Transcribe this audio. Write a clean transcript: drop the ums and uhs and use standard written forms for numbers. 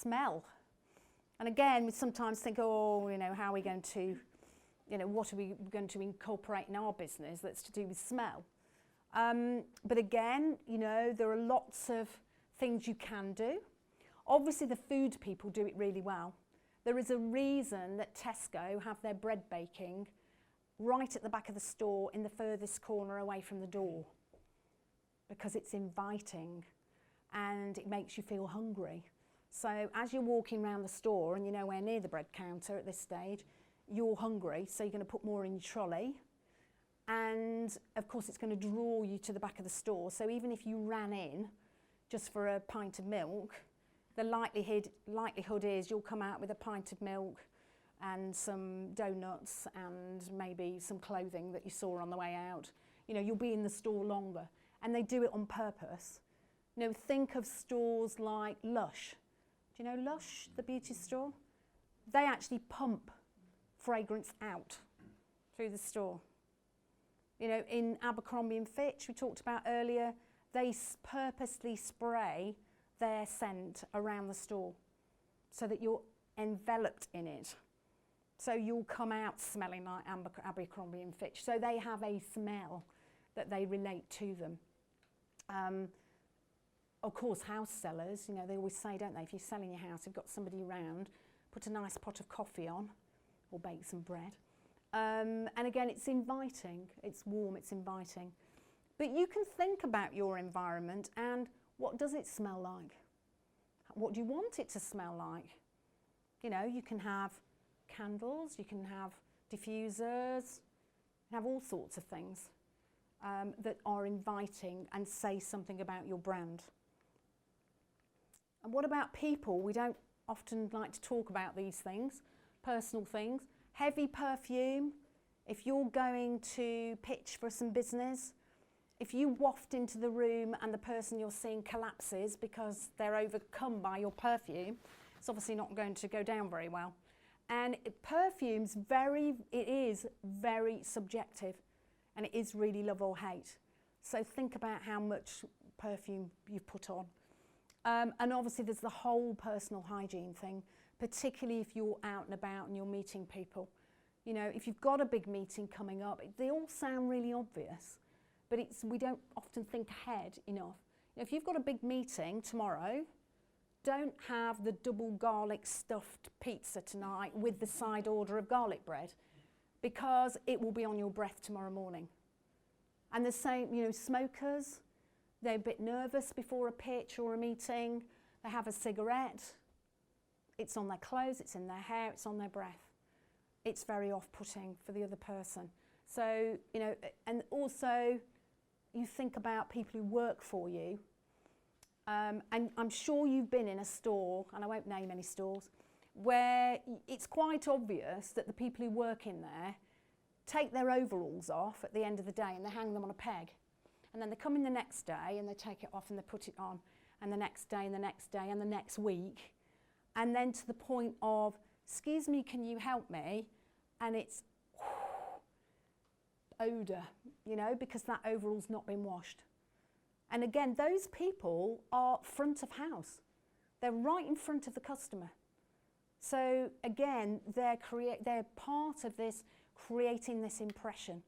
smell. And again, we sometimes think, oh, you know, how are we going to, you know, what are we going to incorporate in our business that's to do with smell? But again, you know, there are lots of things you can do. Obviously, the food people do it really well. There is a reason that Tesco have their bread baking right at the back of the store in the furthest corner away from the door, because it's inviting and it makes you feel hungry. So as you're walking around the store and you're nowhere near the bread counter at this stage, you're hungry, so you're going to put more in your trolley. And of course it's going to draw you to the back of the store. So even if you ran in just for a pint of milk, the likelihood is you'll come out with a pint of milk and some donuts and maybe some clothing that you saw on the way out. You know, you'll be in the store longer. And they do it on purpose. You know, think of stores like Lush. Do you know Lush, the beauty store? They actually pump fragrance out through the store. You know, in Abercrombie and Fitch, we talked about earlier, they purposely spray their scent around the store so that you're enveloped in it. So you'll come out smelling like Abercrombie and Fitch. So they have a smell that they relate to them. Of course, house sellers, you know, they always say, don't they, if you're selling your house, you've got somebody around, put a nice pot of coffee on, or bake some bread. And again, it's inviting, it's warm, it's inviting. But you can think about your environment and what does it smell like? What do you want it to smell like? You know, you can have candles, you can have diffusers, you can have all sorts of things that are inviting and say something about your brand. And what about people? We don't often like to talk about these things, personal things. Heavy perfume, if you're going to pitch for some business, if you waft into the room and the person you're seeing collapses because they're overcome by your perfume, it's obviously not going to go down very well. And perfume's it is very subjective, and it is really love or hate. So think about how much perfume you put on. And obviously there's the whole personal hygiene thing, particularly if you're out and about and you're meeting people. You know, if you've got a big meeting coming up, they all sound really obvious, but we don't often think ahead enough. You know, if you've got a big meeting tomorrow, don't have the double garlic stuffed pizza tonight with the side order of garlic bread, because it will be on your breath tomorrow morning. And the same, you know, smokers, they're a bit nervous before a pitch or a meeting. They have a cigarette. It's on their clothes, it's in their hair, it's on their breath. It's very off-putting for the other person. So, you know, and also you think about people who work for you. And I'm sure you've been in a store, and I won't name any stores, where it's quite obvious that the people who work in there take their overalls off at the end of the day and they hang them on a peg. And then they come in the next day and they take it off and they put it on, and the next day and the next day and the next week. And then to the point of, excuse me, can you help me? And it's odour, you know, because that overall's not been washed. And again, those people are front of house. They're right in front of the customer. So again, they're part of this, creating this impression.